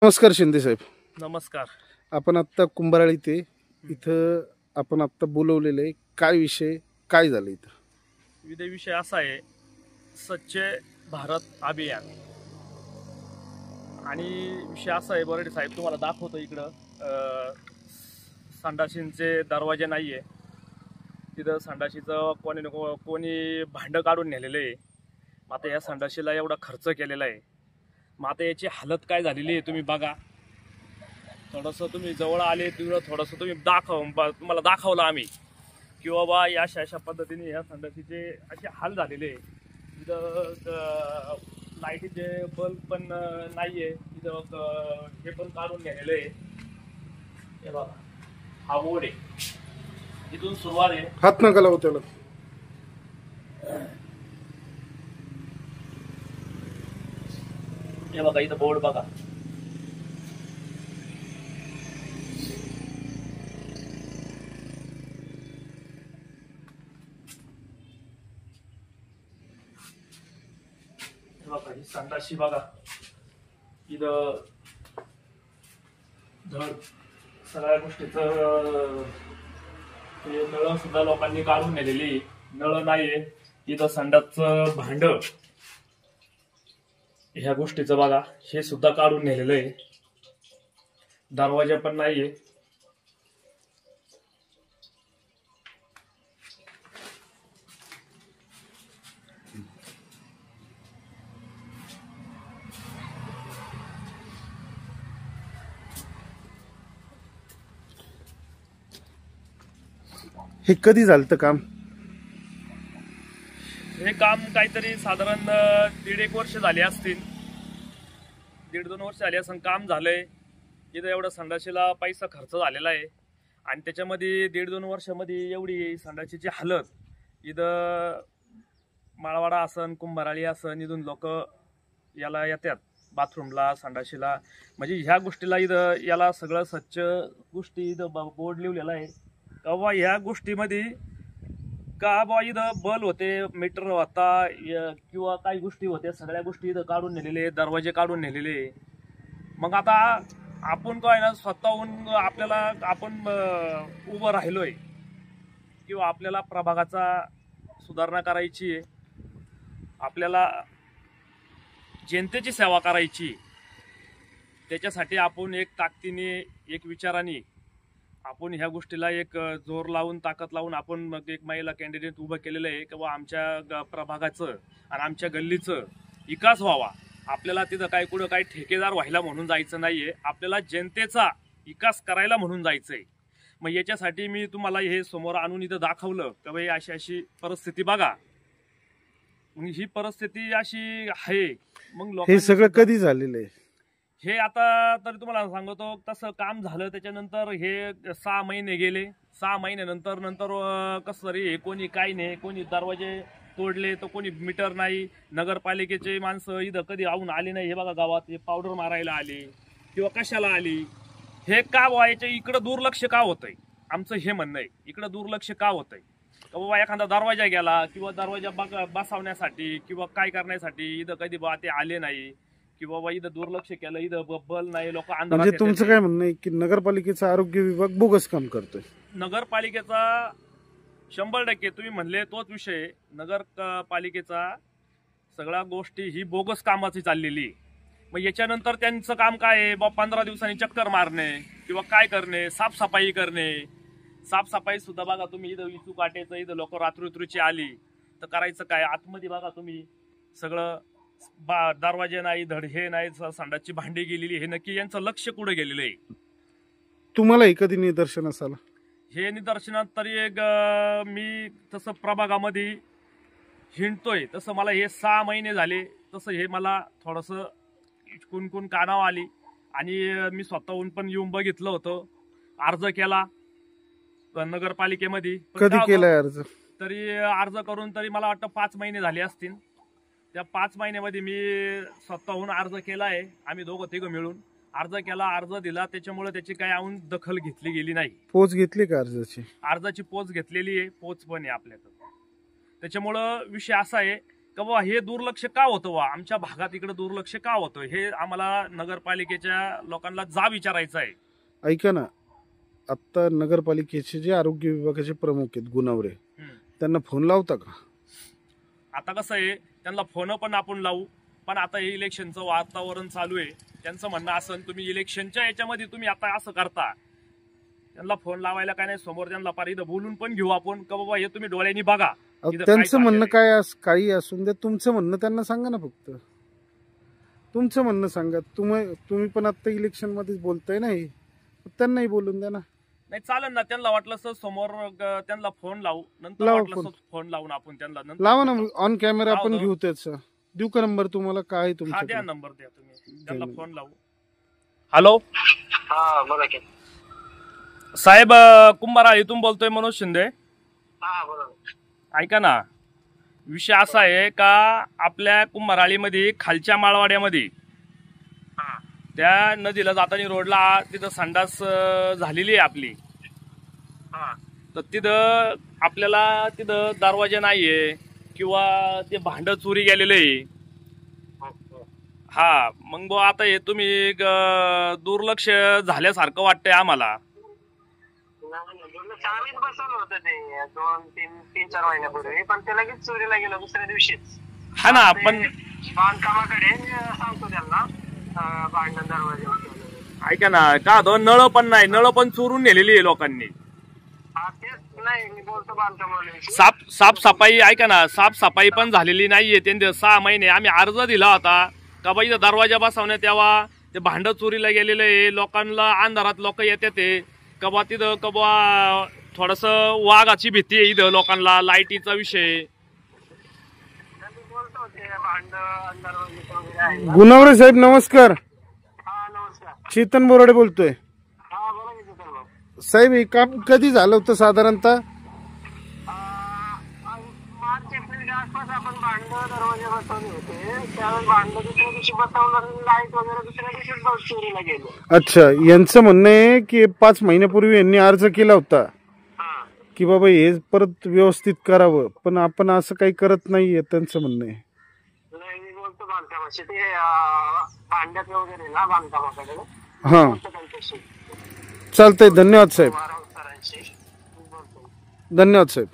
नमस्कार शिंदे साहेब. नमस्कार. आपण आत्ता कुंभाराळी ते इथं आपण आत्ता बोलवलेलं आहे. काय विषय काय झालं इथं? विषय असा आहे, स्वच्छ भारत अभियान. आणि विषय असा आहे, बर्डे साहेब तुम्हाला दाखवतो इकडं संडाशींचे दरवाजे नाहीये. तिथं संडाशीचं कोणी भांडं काढून नेलेलं आहे. मग आता या संडाशीला एवढा खर्च केलेला आहे. मग आता याची हालत काय झालेली आहे तुम्ही बघा. थोडंसं तुम्ही जवळ आले तिकडं थोडंसं तुम्ही तुम्हाला दाखवलं आम्ही की बाबा या अशा पद्धतीने या संडाशीचे असे हाल झालेले आहे. तिथं लाईटीचे बल्ब पण नाहीये. तिथं हे पण काढून घेतलेलं आहे. हे बघा, हा बोर्ड आहे, इथून सुरुवात आहे. हात नका लावू त्याला. हे बघा, इथं बोर्ड बघा. ही संडाशी बघा. इथं धड सगळ्या गोष्टीचं नळ सुद्धा लोकांनी काढून नेलेली. नळ नाहीये. इथं संडासचं भांड ह्या गोष्टीचं बघा, हे सुद्धा काढून नेलेलं आहे. दरवाजा पण नाहीये. हे कधी झालं काम? हे काम काहीतरी साधारण 1.5 वर्ष झाले असतील. 1.5-2 वर्ष झाले असं काम झालंय. इथं एवढं संडाशीला पैसा खर्च झालेला आहे. आणि त्याच्यामध्ये 1.5-2 वर्षामध्ये एवढी संडाशीची हालत. इथं माळवाडा असन, कुंभाराळी असन, इथून लोक याला येतात बाथरूमला, संडाशीला. म्हणजे ह्या गोष्टीला इथं याला सगळं स्वच्छ गोष्टी इथं बोर्ड लिहिलेला आहे. बाबा ह्या गोष्टीमध्ये का बाबा इथं बल होते, मीटर होता किंवा काही गोष्टी होत्या, सगळ्या गोष्टी इथं काढून नेलेले, दरवाजे काढून नेलेले. मग आता आपण काय ना स्वतःहून आपल्याला आपण उभं राहिलोय किंवा आपल्याला प्रभागाचा सुधारणा करायची आहे, आपल्याला जनतेची सेवा करायची. त्याच्यासाठी आपण एक ताकदीने, एक विचाराने आपण ह्या गोष्टीला एक जोर लावून, ताकद लावून आपण मग एक महिला कॅन्डिडेट उभं केलेलं आहे की आमच्या प्रभागाचं आणि आमच्या गल्लीचं विकास व्हावा. आपल्याला तिथं काय कुठं काही ठेकेदार व्हायला म्हणून जायचं नाहीये, आपल्याला जनतेचा विकास करायला म्हणून जायचंय. मग याच्यासाठी मी तुम्हाला हे समोर आणून इथं दाखवलं की बाई अशी अशी परिस्थिती बघा. मग ही परिस्थिती अशी आहे. मग हे सगळं कधी झालेलं आहे? हे आता तरी तुम्हाला सांगतो, तसं काम झालं त्याच्यानंतर हे 6 महिने गेले. 6 महिन्यानंतर कसं तरी हे कोणी काही नाही, कोणी दरवाजे तोडले तर कोणी मीटर नाही. नगरपालिकेचे माणसं इथं कधी येऊन आले नाही. हे बघा गावात हे पावडर मारायला आली किंवा कशाला आली. हे का व्हायचं, इकडं दुर्लक्ष का होतंय आमचं हे म्हणणं आहे. इकडं दुर्लक्ष का होतंय का बाबा एखादा दरवाजा गेला किंवा दरवाजा बसवण्यासाठी किंवा काय करण्यासाठी इथं कधी बा ते आले नाही की बाबा इथं दुर्लक्ष केलं, इथं बल नाही, लोक अंधारात. म्हणजे तुमचं काय म्हणणं आहे की नगरपालिकेचा आरोग्य विभाग बोगस काम करतोय? नगरपालिकेचा 100% तुम्ही म्हणले तोच विषय. नगरपालिकेचा सगळ्या गोष्टी ही बोगस कामाची चाललेली. मग याच्यानंतर त्यांचं काम काय आहे, बा 15 दिवसांनी चक्कर मारणे किंवा काय करणे, साफसफाई करणे. साफसफाई सुद्धा बघा तुम्ही, इथं विचू काटेचं इथं लोक रात्रीची आली तर करायचं काय. आतमध्ये बघा तुम्ही सगळं दरवाजे नाही, धड हे नाही, संडासची भांडी गेलेली. हे नक्की यांचं लक्ष कुठे गेलेलं आहे? तुम्हाला कधी निदर्शनास आलं हे? निदर्शनात तरी एक मी तसं प्रभागामध्ये हिंडतोय तसं मला हे 6 महिने झाले. तसं हे मला थोडंसं कुणकुण कानावर आली आणि मी स्वतःहून पण येऊन बघितलं होतं, अर्ज केला नगरपालिकेमध्ये. कधी केलाय अर्ज? तरी अर्ज करून तरी मला वाटतं 5 महिने झाले असतील. त्या 5 महिन्यामध्ये मी स्वतःहून अर्ज केला आहे. आम्ही दोघं तिघं मिळून अर्ज केला, अर्ज दिला. त्याच्यामुळे त्याची काही आऊन दखल घेतली गेली नाही. पोच घेतली का अर्जाची? अर्जाची पोच घेतलेली आहे, पोच पण आहे आपल्याकडं. त्याच्यामुळं विषय असा आहे का बाबा हे दुर्लक्ष का होतं वा आमच्या भागात इकडे दुर्लक्ष का होतं हे आम्हाला नगरपालिकेच्या लोकांना जा विचारायचं आहे. ऐका ना, आता नगरपालिकेचे जे आरोग्य विभागाचे प्रमुख आहेत गुणवरे, त्यांना फोन लावता का? आता कसं आहे, त्यांना फोन पण आपण लावू, पण आता हे इलेक्शनचं वातावरण चालू आहे. त्यांचं म्हणणं असं, तुम्ही इलेक्शनच्या याच्यामध्ये तुम्ही आता असं करता, त्यांना फोन लावायला काय नाही, समोर त्यांना पार इथं बोलून पण घेऊ आपण का बाबा हे तुम्ही डोळ्यांनी बघा. त्यांचं म्हणणं काय काही असून दे, तुमचं म्हणणं त्यांना सांगा ना. फक्त तुमचं म्हणणं सांगा. तुम्ही पण आता इलेक्शन मध्येच बोलताय ना, हे त्यांनाही बोलून द्या ना. नाही चालेल ना, त्यांना वाटलं तर समोर त्यांना फोन लावू, नंतर वाटलं फोन लावून आपण त्यांना लावा ना, ऑन कॅमेरा आपण घेऊ. त्याचा देऊ का नंबर तुम्हाला? काय तुमचा द्या नंबर, द्या तुम्ही त्यांना फोन लावू. हॅलो, हा बोला की साहेब, कुंभाराळ इथून बोलतोय, मनोज शिंदे. हा बोला. ऐका ना, विषय असा आहे का आपल्या कुंभाराळीमध्ये खालच्या माळवाड्यामध्ये त्या नदीला जाताना रोडला तिथं संडास झालेली आहे आपली. तर तिथं आपल्याला तिथं दरवाजा नाहीये किंवा ते भांड चोरी गेलेलं आहे. हा, मग बुवा आता हे तुम्ही दुर्लक्ष झाल्यासारखं वाटतंय आम्हाला. आम्हीच बसवलं होतं ते 2-3-4 महिन्यापूर्वी, पण ते लगेच चोरीला गेलं दुसऱ्या दिवशीच. हा ना, पण बांधकामाकडे सांगतो त्यांना भांडण दरवाजे. ऐका ना, का नळ पण नाही, नळ पण चोरून नेलेली आहे लोकांनी. हा तेच नाही, मी बोलतो बांधकामावाल्यांशी. साफसफाई ऐका ना, साफसफाई पण झालेली नाहीये. त्यांनी 6 महिने आम्ही अर्ज दिला होता का बाई दरवाजा बसवण्यात यावा, ते भांड चोरीला गेलेलं आहे. लोकांना अंधारात लोक येतात ते कबा तिथं कबा थोडस वाघाची भीती आहे इथं लोकांना, लाईटीचा विषय. गुणवरे साहेब नमस्कार. हा नमस्कार. चेतन बोराडे बोलतोय. हा बोला की चेतन भाऊ. साहेब, हे काम कधी झालं होतं साधारणतः? मार्च एप्रिलच्या आसपास आपण भांड दरवाजे बसवले होते. त्यावेळेस भांड दुसऱ्या दिवशी बसवलं, लाईट वगैरे दुसऱ्या दिवशी चोरीला गेले. अच्छा, यांचं म्हणणं आहे की 5 महिन्यापूर्वी यांनी अर्ज केला होता की बाबा हे परत व्यवस्थित करावं, पण आपण असं काही करत नाहीये, त्यांचं म्हणणं आहे. नाही, मी बोलतो बांधकामाशी, ते भांड्यात वगैरे ना बांधकामाकडे. हा, चालतंय. धन्यवाद साहेब. सरांशी बोलतो. धन्यवाद साहेब.